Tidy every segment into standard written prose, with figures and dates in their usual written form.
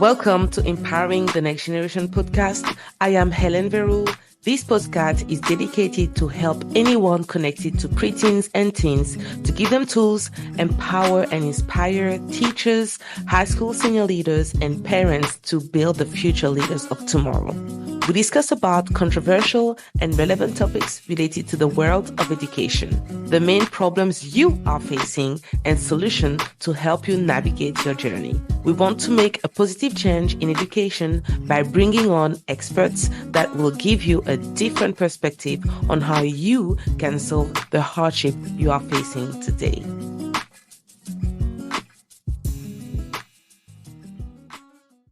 Welcome to Empowering the Next Generation podcast. I am Helen Veru. This podcast is dedicated to help anyone connected to preteens and teens to give them tools, empower and inspire teachers, high school senior leaders, and parents to build the future leaders of tomorrow. We discuss about controversial and relevant topics related to the world of education, the main problems you are facing, and solutions to help you navigate your journey. We want to make a positive change in education by bringing on experts that will give you a different perspective on how you can solve the hardship you are facing today.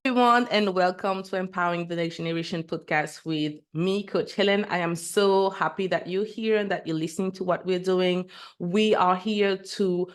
Everyone, and welcome to Empowering the Next Generation podcast with me, Coach Helen. I am so happy that you're here and that you're listening to what we're doing. We are here to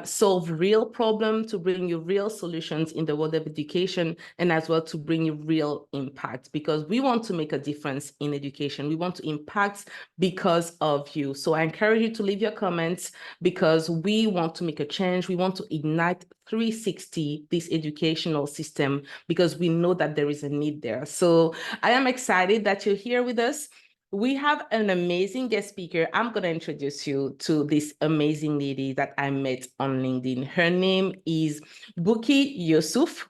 solve real problems, to bring you real solutions in the world of education, and as well to bring you real impact, because we want to make a difference in education. We want to impact because of you. So I encourage you to leave your comments, because we want to make a change. We want to ignite 360 this educational system, because we know that there is a need there. So I am excited that you're here with us. We have an amazing guest speaker. I'm going to introduce you to this amazing lady that I met on LinkedIn. Her name is Bukky Yusuf.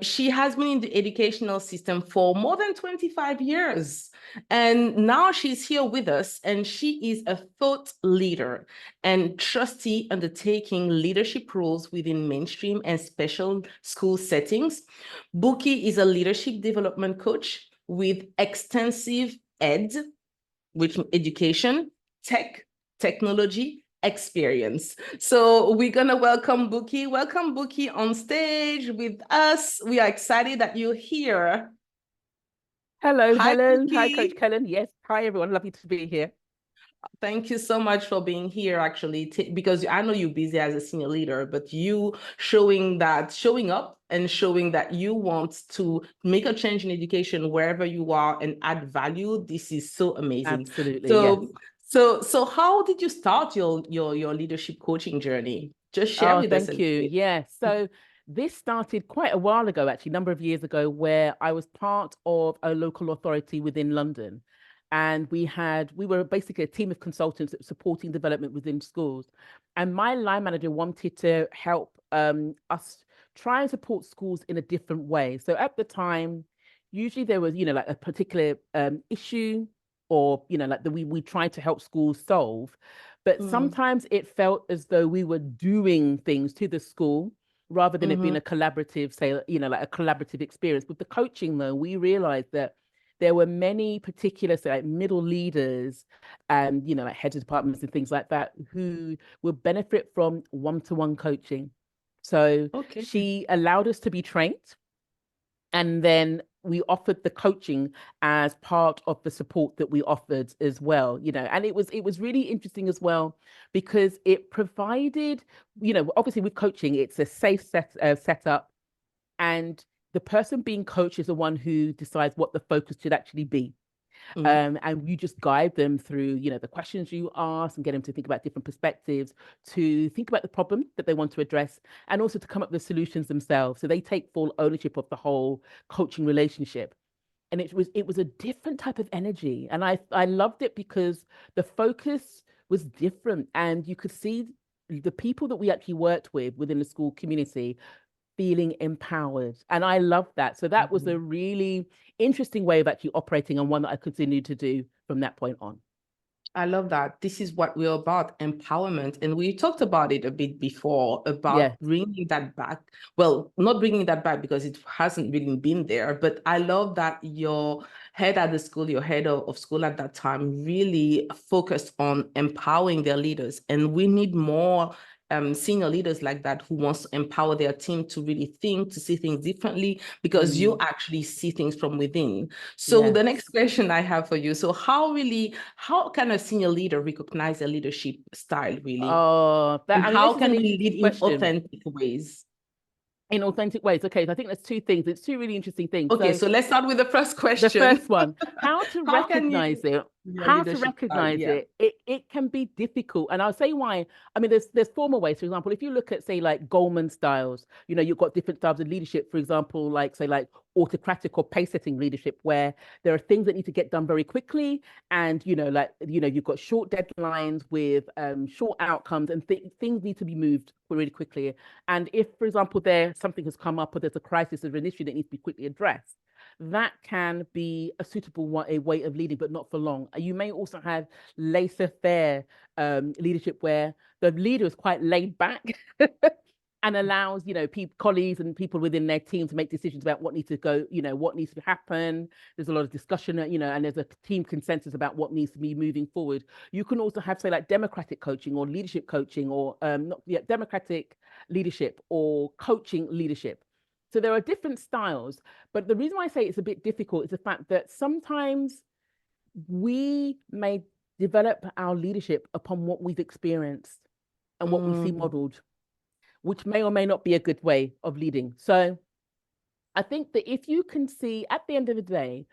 She has been in the educational system for more than 25 years. And now she's here with us, and she is a thought leader and trustee undertaking leadership roles within mainstream and special school settings. Bukky is a leadership development coach with extensive which education, tech, technology, experience. So we're going to welcome Bukky. Welcome, Bukky, on stage with us. We are excited that you're here. Hello, Hi, Helen. Hi, Bukky. Coach Helen. Yes. Hi, everyone. Lovely to be here. Thank you so much for being here, actually, because I know you're busy as a senior leader, but you showing up and showing that you want to make a change in education wherever you are and add value. This is so amazing. Absolutely. So, Yes. so how did you start your leadership coaching journey? Just share Oh, with us a thank little you. bit. Yeah. So this started quite a while ago, actually, a number of years ago, where I was part of a local authority within London. And we were basically a team of consultants supporting development within schools. And my line manager wanted to help us try and support schools in a different way. So at the time, usually there was, like a particular issue, or, like we tried to help schools solve. But sometimes it felt as though we were doing things to the school rather than it being a collaborative, say, like a collaborative experience. With the coaching, though, we realized that there were many particular, say, like middle leaders and, like heads of departments and things like that who would benefit from one-to-one coaching. So Okay. she allowed us to be trained, and then we offered the coaching as part of the support that we offered as well, and it was really interesting as well, because it provided, obviously with coaching, it's a safe setup, and the person being coached is the one who decides what the focus should actually be. And you just guide them through, the questions you ask, and get them to think about different perspectives, to think about the problem that they want to address, and also to come up with solutions themselves. So they take full ownership of the whole coaching relationship. And it was a different type of energy. And I loved it because the focus was different, and you could see the people that we actually worked with within the school community feeling empowered. And I love that. So that was a really interesting way of actually operating, and one that I continued to do from that point on. I love that. This is what we're about, empowerment. And we talked about it a bit before, about Yes. bringing that back. Well, not bringing that back because it hasn't really been there, but I love that your head at the school, your head of school at that time really focused on empowering their leaders. And we need more senior leaders like that, who wants to empower their team to really think, to see things differently, because you actually see things from within. So the next question I have for you, so how can a senior leader recognize their leadership style, really? Oh, And this how is an can we lead interesting in question. authentic ways? in authentic ways. Okay, so I think there's two things. It's two really interesting things. Okay, So so let's start with the first the question. first one, how to How can recognize you it. your How to leadership style? recognize Yeah. it, it can be difficult. And I'll say why. I mean, there's formal ways. For example, if you look at, say, like Goldman styles, you've got different styles of leadership. For example, like, say, like autocratic or pace-setting leadership, where there are things that need to get done very quickly. And, you've got short deadlines with short outcomes, and things need to be moved really quickly. And if, for example, something has come up or there's a crisis or an issue that needs to be quickly addressed, that can be a suitable way of leading, but not for long. You may also have laissez-faire leadership, where the leader is quite laid back and allows, colleagues and people within their team to make decisions about what needs to go, what needs to happen. There's a lot of discussion, and there's a team consensus about what needs to be moving forward. You can also have, say, like democratic coaching or leadership coaching, or not yet democratic leadership or coaching leadership. So there are different styles, but the reason why I say it's a bit difficult is the fact that sometimes we may develop our leadership upon what we've experienced and what we see Mm, modeled, which may or may not be a good way of leading. So I think that if you can see at the end of the day,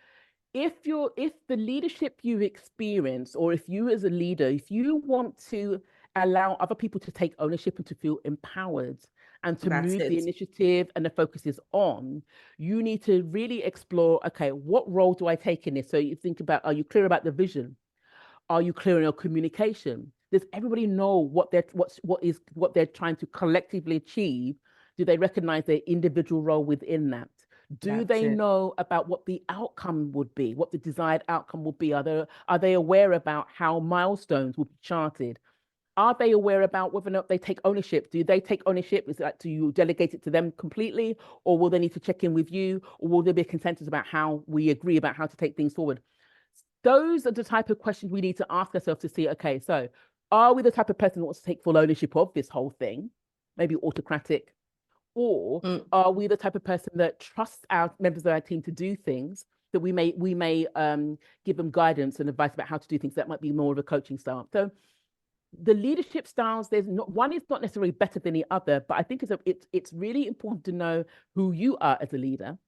if the leadership you experience, or if you as a leader, if you want to allow other people to take ownership and to feel empowered and to that's move the it. initiative and the focus is on, you need to really explore, okay, what role do I take in this? So you think about, are you clear about the vision? Are you clear in your communication? Does everybody know what they're trying to collectively achieve? Do they recognize their individual role within that? Do That's they it. know about what the outcome would be, what the desired outcome would be? Are they aware about how milestones will be charted? Are they aware about whether or not they take ownership? Do they take ownership? Is that, do you delegate it to them completely, or will they need to check in with you, or will there be a consensus about how we agree about how to take things forward? Those are the type of questions we need to ask ourselves to see, okay, so are we the type of person that wants to take full ownership of this whole thing, maybe autocratic, or Mm, are we the type of person that trusts our members of our team to do things, that we may give them guidance and advice about how to do things? That might be more of a coaching style. So the leadership styles, there's not one is not necessarily better than the other, but I think it's really important to know who you are as a leader,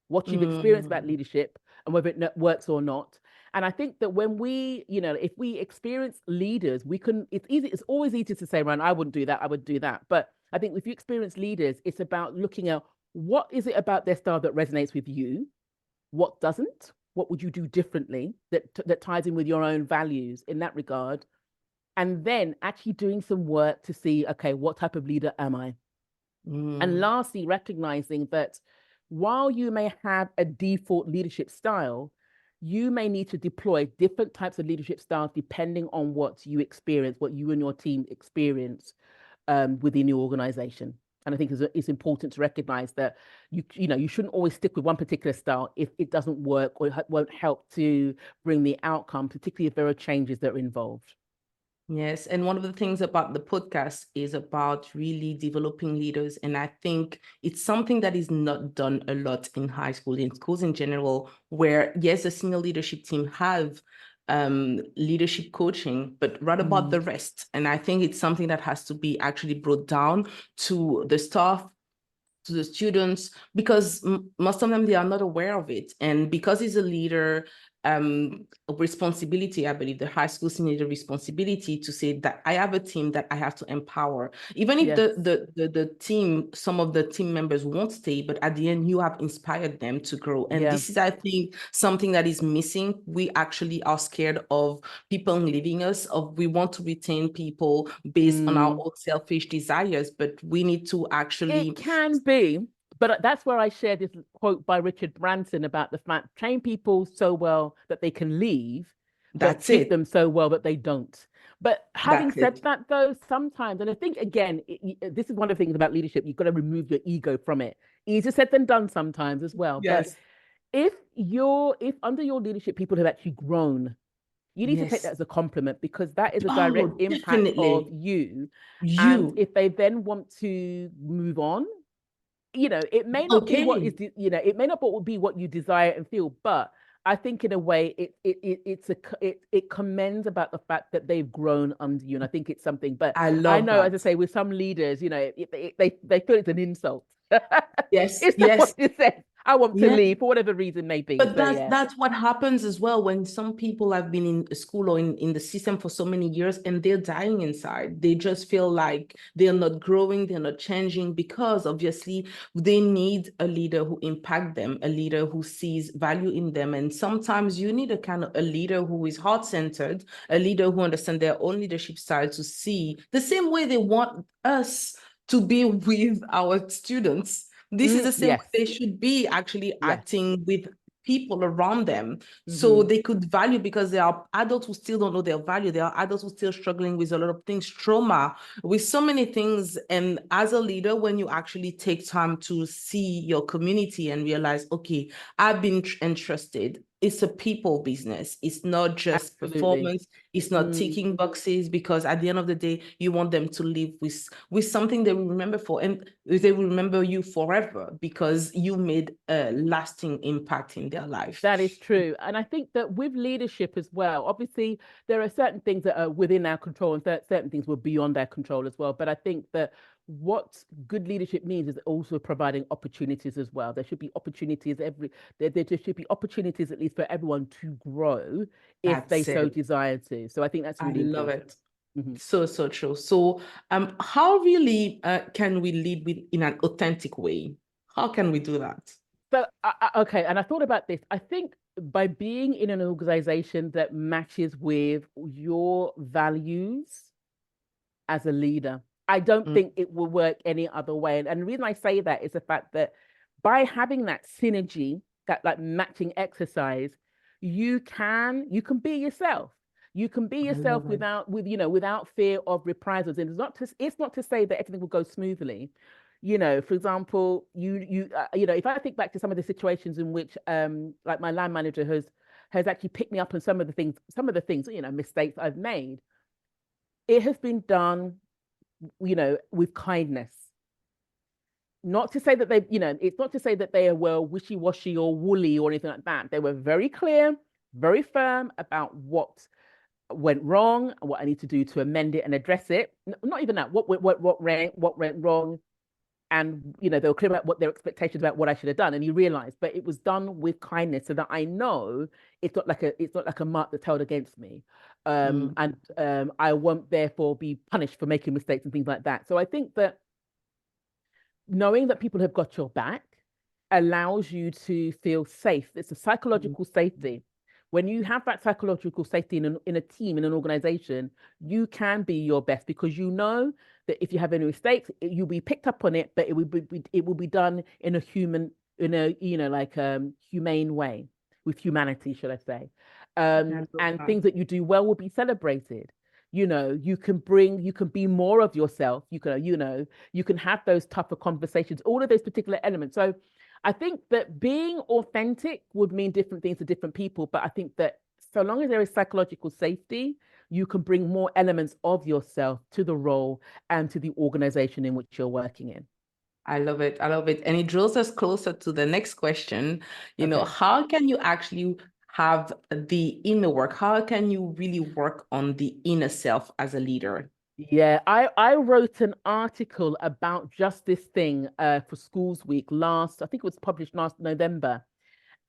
what you've experienced about mm, leadership, and whether it works or not. And I think that when we, if we experience leaders, we can, it's always easy to say, Ryan, I wouldn't do that, I would do that. But I think if you experience leaders, it's about looking at what is it about their style that resonates with you, what doesn't, what would you do differently that ties in with your own values in that regard, and then actually doing some work to see, okay, what type of leader am I? And mm. lastly, recognizing that while you may have a default leadership style, you may need to deploy different types of leadership styles depending on what you experience, what you and your team experience within your organization. And I think it's important to recognize that you shouldn't always stick with one particular style if it doesn't work or it won't help to bring the outcome, particularly if there are changes that are involved. Yes, and one of the things about the podcast is about really developing leaders. And I think it's something that is not done a lot in high school, in schools in general, where yes, the senior leadership team have leadership coaching, but what about the rest? And I think it's something that has to be actually brought down to the staff, to the students, because most of them, they are not aware of it. And because he's a leader, responsibility, I believe the high school senior leader responsibility to say that I have a team that I have to empower, even if Yes. the team, some of the team members won't stay, but at the end you have inspired them to grow. And Yeah. this is, I think, something that is missing. We actually are scared of people leaving us, of we want to retain people based on our Mm. own selfish desires, but we need to It actually, can be, but that's where I share this quote by Richard Branson about the fact train people so well that they can leave, but that's treat it. them so well that they don't. But having That's said it. that, though, sometimes, and I think again, this is one of the things about leadership, you've got to remove your ego from it. Easier said than done sometimes as well. But Yes. if under your leadership people have actually grown, you need to take that Yes. as a compliment, because that is a direct Oh, impact of definitely. you. And You. if they then want to move on, it may not be Okay. it may not be what you desire and feel, but I think in a way it commends about the fact that they've grown under you, and I think it's something. But I I love know, as I that. say, with some leaders, they feel it's an insult. Yes, It's not what yes, you said. I want to yes. leave for whatever reason may be. But So that's yeah. that's what happens as well when some people have been in school or in the system for so many years and they're dying inside. They just feel like they're not growing, they're not changing because obviously they need a leader who impact them, a leader who sees value in them. And sometimes you need a kind of a leader who is heart-centered, a leader who understands their own leadership style to see the same way they want us to be with our students. This is the same way Yes. they should be actually Yes. acting with people around them so Mm-hmm. they could value, because there are adults who still don't know their value. There are adults who still struggling with a lot of things, trauma, with so many things. And as a leader, when you actually take time to see your community and realize, okay, I've been entrusted, it's a people business. It's not just Absolutely. performance. It's not ticking boxes, because at the end of the day, you want them to live with something they will remember for, and they will remember you forever because you made a lasting impact in their life. That is true. And I think that with leadership as well, obviously, there are certain things that are within our control and certain things were beyond our control as well. But I think that what good leadership means is also providing opportunities as well. There should be opportunities there should be opportunities at least for everyone to grow if they That's so it. desire to. So I think that's I really love important. it. Mm-hmm. So true. So how really can we lead in an authentic way? How can we do that? So, okay, and I thought about this. I think by being in an organization that matches with your values as a leader, I don't Mm, think it will work any other way. And the reason I say that is the fact that by having that synergy, that like matching exercise, you can be yourself. You can be I yourself love it. without fear of reprisals. And it's not to say that everything will go smoothly. For example, if I think back to some of the situations in which like my line manager has actually picked me up on some of the things, mistakes I've made, it has been done, with kindness. Not to say that it's not to say that they were wishy-washy or woolly or anything like that. They were very clear, very firm about what went wrong and what I need to do to amend it and address it. Not even that, what went wrong, and they were clear about what their expectations about what I should have done. And you realize, but it was done with kindness, so that I know it's not like a mark that's held against me, Mm, and I won't therefore be punished for making mistakes and things like that. So I think that knowing that people have got your back allows you to feel safe. It's a mm, psychological safety. When you have that psychological safety in a team, in an organization, you can be your best because you know that if you have any mistakes, you'll be picked up on it, but it will be done in a humane way, with humanity, should I say. I love And that. things that you do well will be celebrated. You can be more of yourself. You can have those tougher conversations, all of those particular elements. So I think that being authentic would mean different things to different people. But I think that so long as there is psychological safety, you can bring more elements of yourself to the role and to the organization in which you're working in. I love it. I love it. And it draws us closer to the next question. Okay. How can you actually have the inner work? How can you really work on the inner self as a leader? Yeah, I wrote an article about just this thing for Schools Week I think it was published last November.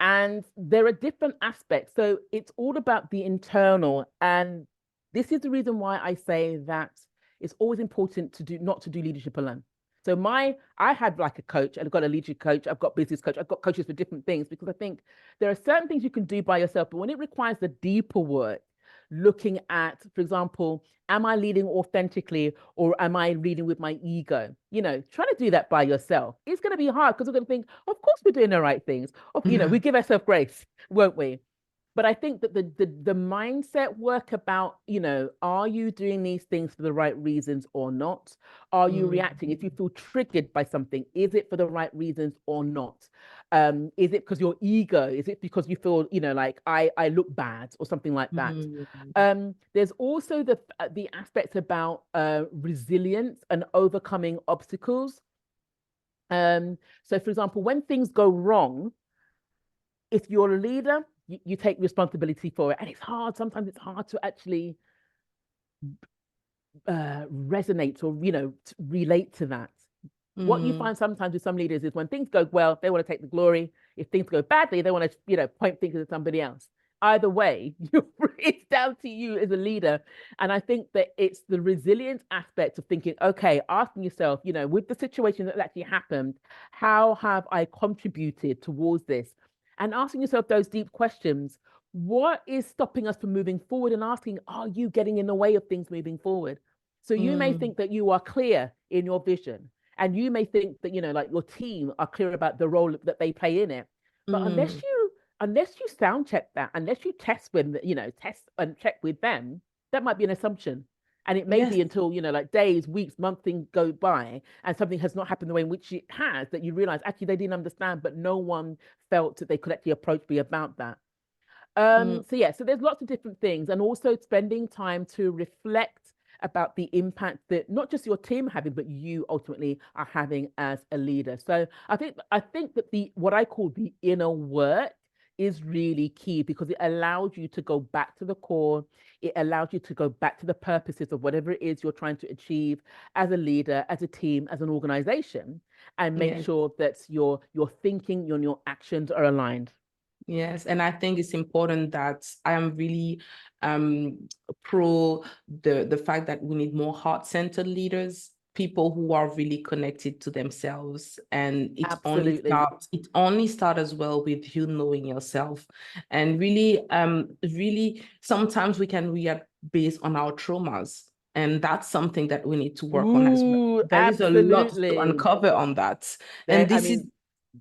And there are different aspects. So it's all about the internal. And this is the reason why I say that it's always important not to do leadership alone. So I had like a coach, and I've got a leadership coach, I've got business coach, I've got coaches for different things, because I think there are certain things you can do by yourself, but when it requires the deeper work, looking at, for example, am I leading authentically or am I leading with my ego? Trying to do that by yourself, it's going to be hard because we're going to think, of course we're doing the right things. We give ourselves grace, won't we? But I think that the mindset work about, are you doing these things for the right reasons or not? Are you Mm, reacting? If you feel triggered by something, is it for the right reasons or not? Is it because your ego? Is it because you feel, like I look bad or something like that? mm, There's also the aspect about resilience and overcoming obstacles. So for example, when things go wrong, if you're a leader, you take responsibility for it, and it's hard. Sometimes it's hard to actually resonate or relate to that. What you Mm, find sometimes with some leaders is when things go well, they want to take the glory. If things go badly, they want to, point fingers at somebody else. Either way, it's down to you as a leader. And I think that it's the resilient aspect of thinking, okay, asking yourself, with the situation that actually happened, how have I contributed towards this? And asking yourself those deep questions. What is stopping us from moving forward? And asking, are you getting in the way of things moving forward? So you may mm, think that you are clear in your vision, and you may think that, like your team are clear about the role that they play in it. But mm. unless you sound check that, unless you test with, test and check with them, that might be an assumption. And it may Yes. be until, like days, weeks, months, things go by and something has not happened the way in which it has, that you realize actually they didn't understand, but no one felt that they could actually approach me about that. Mm, So yeah, so there's lots of different things, and also spending time to reflect about the impact that not just your team are having, but you ultimately are having as a leader. So I think that the what I call the inner work is really key, because it allows you to go back to the core. It allows you to go back to the purposes of whatever it is you're trying to achieve as a leader, as a team, as an organization, and make yes. sure that your thinking, your actions are aligned. Yes, and I think it's important that I am really pro the fact that we need more heart-centered leaders, people who are really connected to themselves. And Absolutely. it only starts as well with you knowing yourself. And really sometimes we can react based on our traumas. And that's something that we need to work on as well. Ooh, There is a lot to absolutely. uncover on that. There, And I this is mean,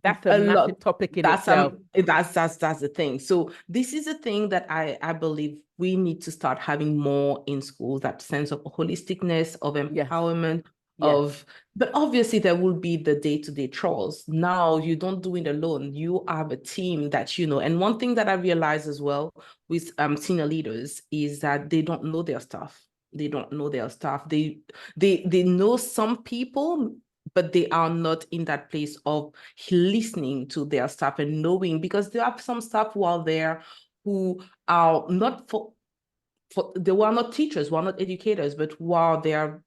that's a a lot. massive topic in itself. That's the thing. So this is a thing that I believe we need to start having more in schools, that sense of holisticness, of Yes, empowerment, yes. of but obviously there will be the day-to-day chores. Now you don't do it alone. You have a team that you know. And one thing that I realize as well with senior leaders is that they don't know their stuff. They don't know their stuff. They know some people, but they are not in that place of listening to their staff and knowing, because there are some staff who are there who are not they were not teachers, were not educators, but who are there,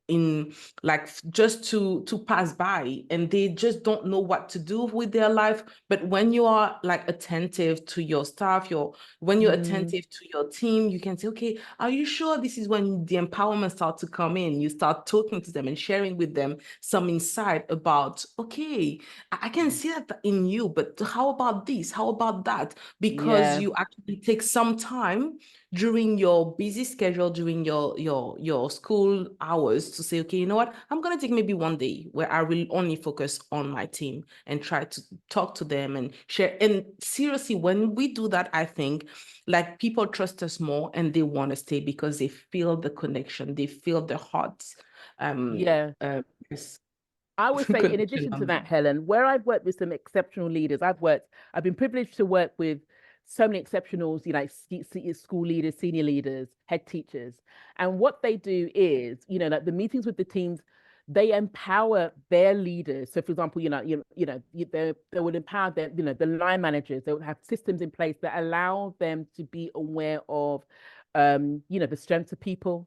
in like just to pass by, and they just don't know what to do with their life. But when you are like attentive to your staff, when you're Mm, attentive to your team, you can say, okay, are you sure? This is when the empowerment starts to come in. You start talking to them and sharing with them some insight about, okay, I can see that in you, but how about this? How about that? Because yeah. you actually take some time during your busy schedule, during your school hours, to say, okay, you know what, I'm going to take maybe one day where I will only focus on my team and try to talk to them and share. And seriously, when we do that, I think like people trust us more and they want to stay because they feel the connection, they feel the hearts Yeah. yes, I would say, in connection addition to on that, them. Helen, where I've worked with some exceptional leaders, I've been privileged to work with so many exceptionals, like school leaders, senior leaders, head teachers. And what they do is, like the meetings with the teams, they empower their leaders. So, for example, they would empower their, the line managers. They would have systems in place that allow them to be aware of, the strengths of people,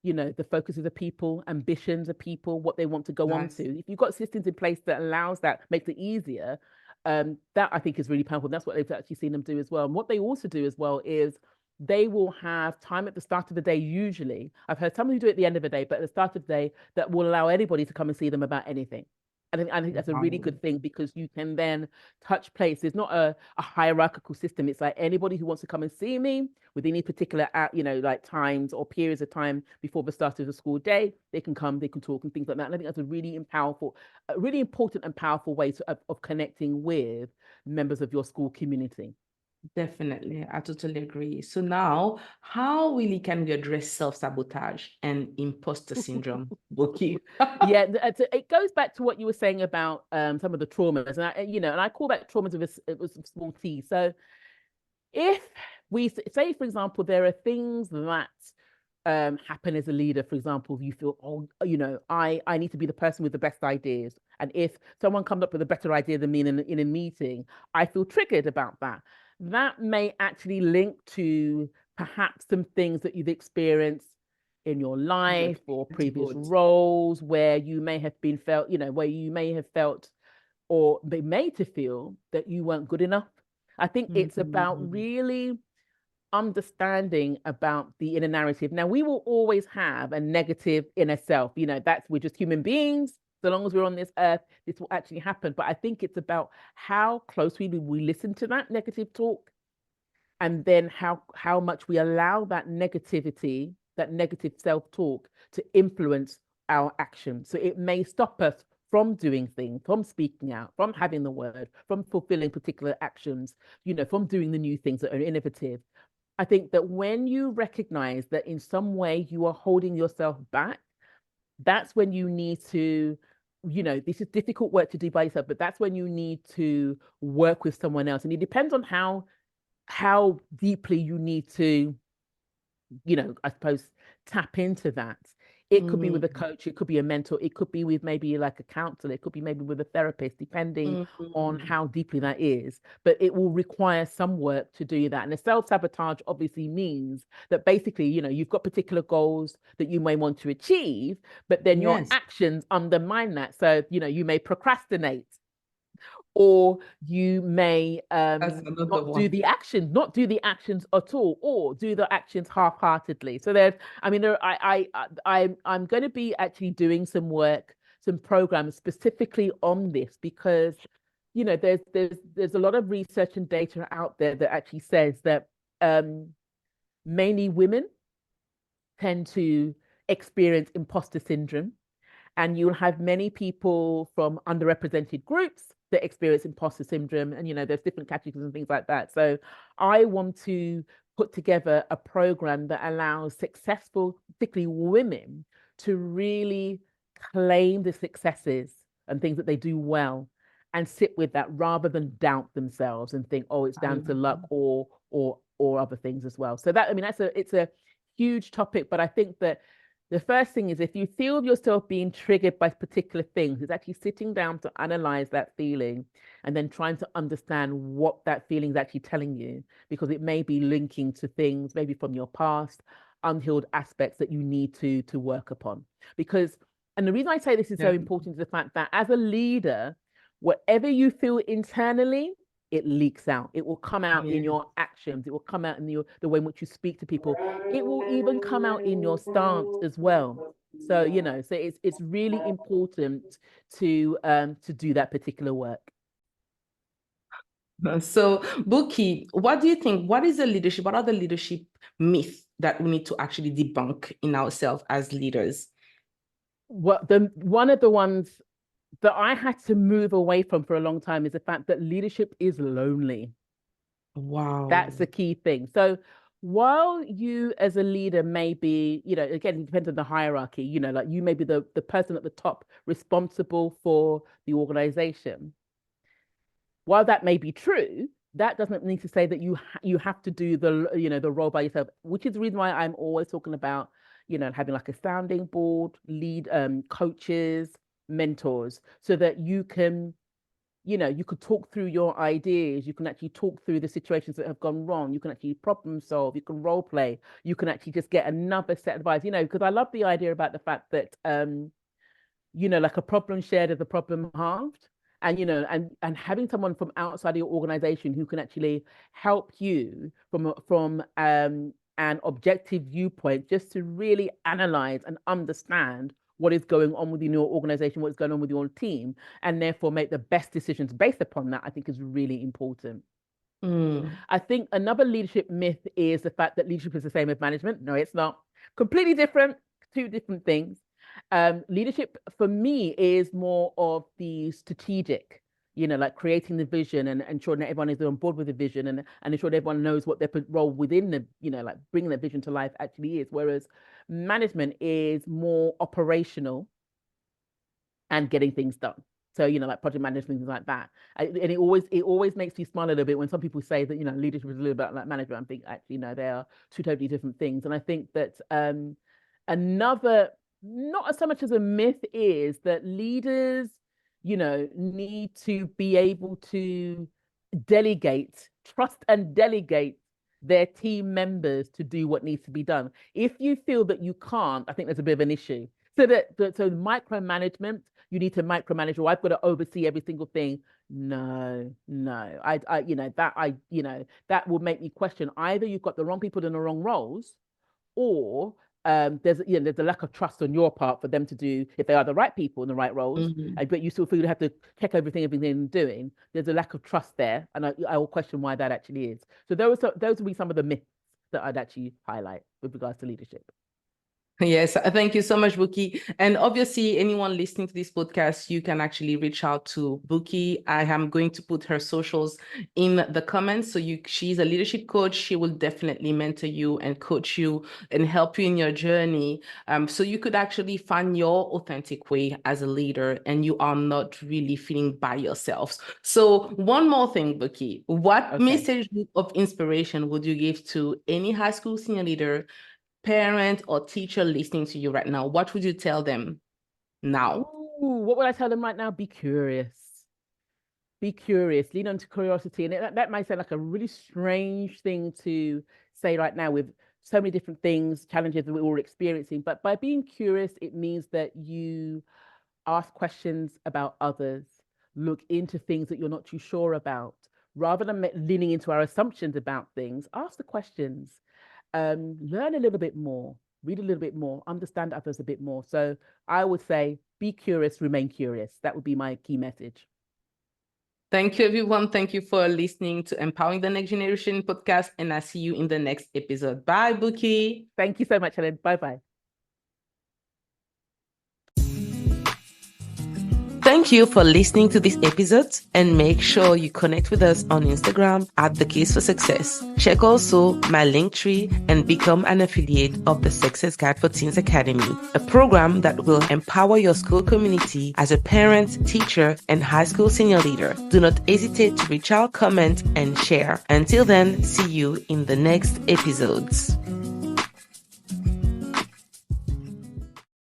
the focuses of people, ambitions of people, what they want to go on Nice. to. If you've got systems in place that allows that, makes it easier, that I think is really powerful. That's what they've actually seen them do as well. And what they also do as well is they will have time at the start of the day, usually. I've heard some who do it at the end of the day, but at the start of the day, that will allow anybody to come and see them about anything. I think that's a really Wow. good thing, because you can then touch place. There's not a hierarchical system. It's like anybody who wants to come and see me with any particular, like times or periods of time before the start of the school day, they can come, they can talk and things like that. And I think that's a really important and powerful way of connecting with members of your school community. Definitely, I totally agree. So now, how really can we address self-sabotage and imposter syndrome, Bukky? Yeah, it goes back to what you were saying about some of the traumas, and I call that traumas with it was a small t. So if we say, for example, there are things that happen as a leader. For example, you feel, oh, I need to be the person with the best ideas, and if someone comes up with a better idea than me in a meeting, I feel triggered about that. that may actually link to perhaps some things that you've experienced in your life or previous Good. roles where you may have been felt, where you may have felt or be made to feel that you weren't good enough. I think it's about Mm. really understanding about the inner narrative. Now, we will always have a negative inner self. We're just human beings. So long as we're on this earth, this will actually happen. But I think it's about how closely we listen to that negative talk, and then how much we allow that negativity, that negative self-talk, to influence our actions. So it may stop us from doing things, from speaking out, from having the word, from fulfilling particular actions, from doing the new things that are innovative. I think that when you recognize that in some way you are holding yourself back, that's when you need to, this is difficult work to do by yourself, but that's when you need to work with someone else. And it depends on how deeply you need to, I suppose, tap into that. It could be with a Mm. coach, it could be a mentor, it could be with maybe like a counselor, it could be maybe with a therapist, depending on Mm. how deeply that is. But it will require some work to do that. And the self-sabotage obviously means that basically, you've got particular goals that you may want to achieve, but then your Yes, actions undermine that. So, you may procrastinate, or you may that's another not do the actions at all, or do the actions half-heartedly. So there's, I mean, I'm going to be actually doing some work, some programs specifically on this, because there's a lot of research and data out there that actually says that mainly women tend to experience imposter syndrome, and you'll have many people from underrepresented groups that experience imposter syndrome, and there's different categories and things like that. So I want to put together a program that allows successful, particularly women, to really claim the successes and things that they do well, and sit with that rather than doubt themselves and think, oh, it's down to luck or other things as well. So that, I mean, it's a huge topic, but I think that the first thing is, if you feel yourself being triggered by particular things, it's actually sitting down to analyze that feeling and then trying to understand what that feeling is actually telling you, because it may be linking to things maybe from your past, unhealed aspects that you need to work upon. Because, and the reason I say this is so Yeah. important is the fact that as a leader, whatever you feel internally, it leaks out. It will come out in Yeah. your actions. It will come out in the way in which you speak to people. It will even come out in your stance as well. So, so it's really important to do that particular work. So, Bukky, what do you think? What is the leadership? What are the leadership myths that we need to actually debunk in ourselves as leaders? One of the ones that I had to move away from for a long time is the fact that leadership is lonely. That's Wow. the key thing. So while you as a leader may be, again, it depends on the hierarchy, like you may be the person at the top responsible for the organization. While that may be true, that doesn't need to say that you have to do the role by yourself, which is the reason why I'm always talking about, having like a sounding board, lead coaches, mentors, so that you could talk through your ideas. You can actually talk through the situations that have gone wrong. You can actually problem solve. You can role play. You can actually just get another set of advice, because I love the idea about the fact that, like a problem shared is a problem halved. And, and having someone from outside of your organization who can actually help you from an objective viewpoint, just to really analyze and understand what is going on within your organization, what's going on with your team, and therefore make the best decisions based upon that, I think is really important. Mm. I think another leadership myth is the fact that leadership is the same as management. No, it's not. Completely different, two different things. Leadership for me is more of the strategic, like creating the vision and ensuring that everyone is on board with the vision, and ensuring everyone knows what their role within the, like bringing the vision to life actually is. Whereas management is more operational and getting things done. So, like project management, things like that. And it always makes me smile a little bit when some people say that, leadership is a little bit like management. I think actually, no, they are two totally different things. And I think that another, not so much as a myth, is that leaders, need to be able to trust and delegate their team members to do what needs to be done. If you feel that you can't, I think there's a bit of an issue. So so micromanagement, you need to micromanage, or I've got to oversee every single thing. No, that will make me question either you've got the wrong people in the wrong roles, or there's a lack of trust on your part for them to do, if they are the right people in the right roles, but you still feel you have to check everything they're doing. There's a lack of trust there, and I will question why that actually is. So those will be some of the myths that I'd actually highlight with regards to leadership. Yes, thank you so much, Bukky. And obviously, anyone listening to this podcast, you can actually reach out to Bukky. I am going to put her socials in the comments. So she's a leadership coach. She will definitely mentor you and coach you and help you in your journey. So you could actually find your authentic way as a leader, and you are not really feeling by yourselves. So one more thing, Bukky, what message of inspiration would you give to any high school senior leader, parent, or teacher listening to you right now? What would you tell them now? Ooh, what would I tell them right now? Be curious. Be curious. Lean onto curiosity. And that might sound like a really strange thing to say right now with so many different things, challenges that we're all experiencing. But by being curious, it means that you ask questions about others, look into things that you're not too sure about. Rather than leaning into our assumptions about things, ask the questions. Learn a little bit more, read a little bit more, understand others a bit more. So I would say be curious, remain curious. That would be my key message. Thank you, everyone. Thank you for listening to Empowering the Next Generation podcast, and I'll see you in the next episode. Bye, Bukky. Thank you so much, Helen. Bye-bye. Thank you for listening to this episode, and make sure you connect with us on Instagram at The Keys for Success. Check also my Linktree and become an affiliate of the Success Guide for Teens Academy, a program that will empower your school community as a parent, teacher, and high school senior leader. Do not hesitate to reach out, comment, and share. Until then, see you in the next episodes.